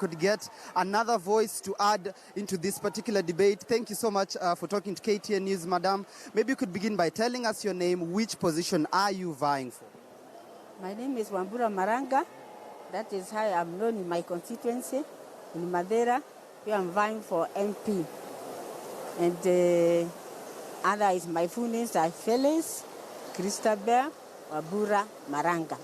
could get another voice to add into this particular debate. Thank you so much for talking to KTN News, Madam. Maybe you could begin by telling us your name. Which position are you vying for? My name is Wambura Maranga. That is how I'm known in my constituency, in Madeira, where I'm vying for MP. And other is my full names are Felix Christabel Wambura Maranga.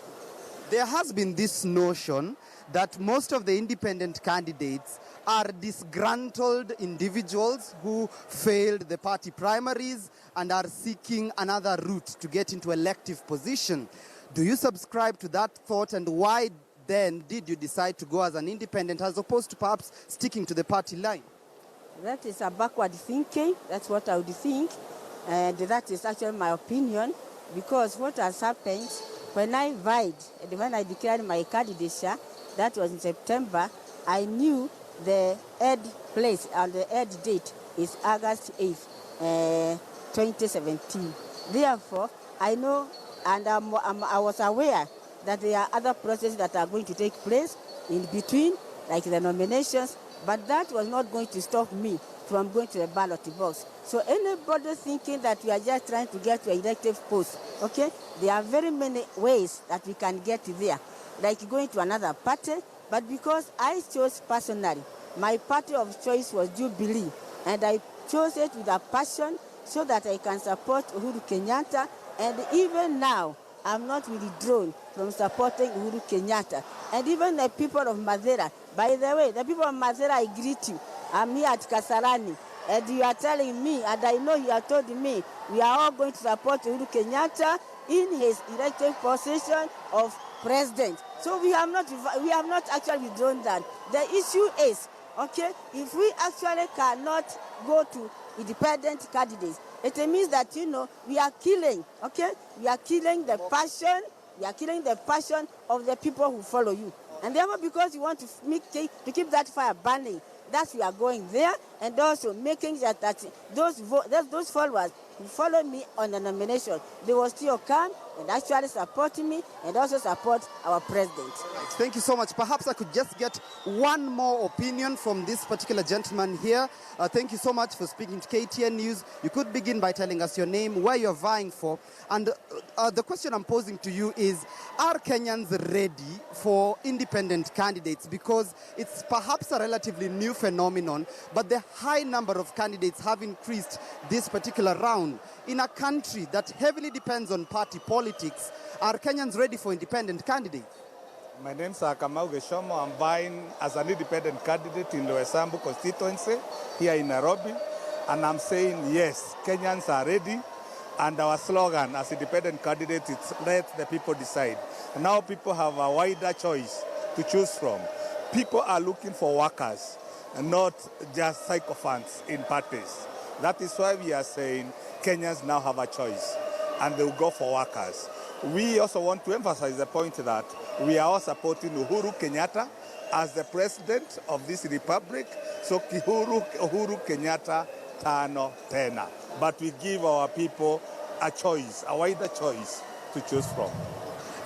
There has been this notion that most of the independent candidates are disgruntled individuals who failed the party primaries and are seeking another route to get into elective position. Do you subscribe to that thought, and why then did you decide to go as an independent as opposed to perhaps sticking to the party line? That is a backward thinking. That's what I would think. And that is actually my opinion, because what has happened when I vied and when I declared my candidature, that was in September, I knew the end place and the end date is August 8th, 2017. Therefore, I know and I was aware that there are other processes that are going to take place in between, like the nominations, but that was not going to stop me from going to the ballot box. So anybody thinking that we are just trying to get to an elective post, okay, there are very many ways that we can get there, like going to another party, but because I chose personally, my party of choice was Jubilee, and I chose it with a passion so that I can support Uhuru Kenyatta, and even now, I'm not withdrawn from supporting Uhuru Kenyatta. And even the people of Madeira, by the way, the people of Madeira, I greet you. I'm here at Kasarani, and you are telling me, and I know you have told me, we are all going to support Uhuru Kenyatta in his elected position of president. So we have not actually withdrawn that. The issue is, okay, if we actually cannot go to independent candidates, it means that, we are killing, okay? We are killing the passion, of the people who follow you. And therefore, because you want to keep that fire burning, that's we are going there, and also making sure that those followers who follow me on the nomination, they will still come and actually support me and also support our president. Thank you so much. Perhaps I could just get one more opinion from this particular gentleman here. Thank you so much for speaking to KTN News. You could begin by telling us your name, where you're vying for, and the question I'm posing to you is, are Kenyans ready for independent candidates? Because it's perhaps a relatively new phenomenon, but the high number of candidates have increased this particular round. In a country that heavily depends on party politics, are Kenyans ready for independent candidates? My name is Kamau Geshomo. I'm vying as an independent candidate in Loesambu constituency here in Nairobi. And I'm saying, yes, Kenyans are ready. And our slogan as independent candidates is let the people decide. And now people have a wider choice to choose from. People are looking for workers and not just sycophants in parties. That is why we are saying Kenyans now have a choice and they will go for workers. We also want to emphasize the point that we are all supporting Uhuru Kenyatta as the president of this republic. So Uhuru Kenyatta tano tena. But we give our people a choice, a wider choice to choose from.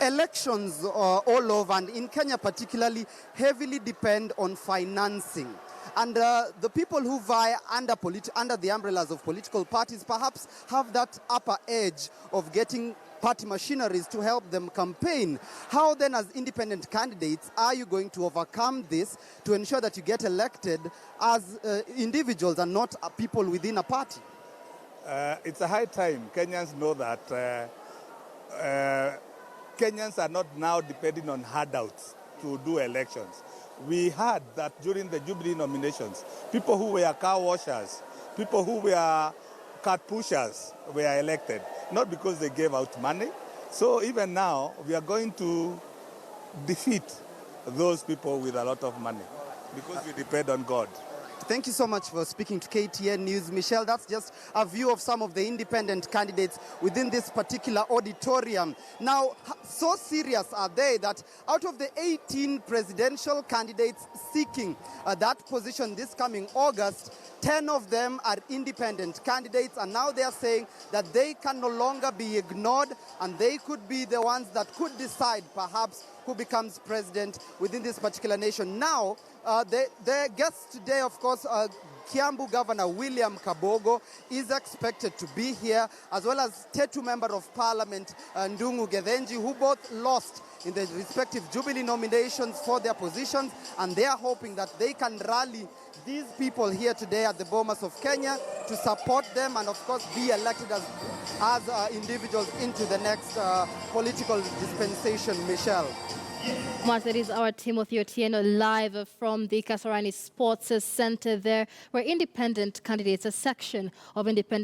Elections all over, and in Kenya particularly, heavily depend on financing. And the people who vie under the umbrellas of political parties perhaps have that upper edge of getting party machineries to help them campaign. How then, as independent candidates, are you going to overcome this to ensure that you get elected as individuals and not people within a party? It's a high time Kenyans know that Kenyans are not now depending on handouts to do elections. We heard that during the Jubilee nominations, people who were car washers, people who were cart pushers were elected, not because they gave out money. So even now, we are going to defeat those people with a lot of money because we depend on God. Thank you so much for speaking to KTN News. Michelle, that's just a view of some of the independent candidates within this particular auditorium. Now, so serious are they that out of the 18 presidential candidates seeking that position this coming August, 10 of them are independent candidates, and now they are saying that they can no longer be ignored and they could be the ones that could decide perhaps who becomes president within this particular nation. Now, The guest today, of course, Kiambu Governor William Kabogo is expected to be here, as well as Tetu Member of Parliament Ndungu Gethenji, who both lost in the respective Jubilee nominations for their positions, and they are hoping that they can rally these people here today at the Bomas of Kenya to support them and, of course, be elected as individuals into the next political dispensation. Michelle. Mark, that is our Timothy Otieno live from the Kasarani Sports Center there, where independent candidates, a section of independent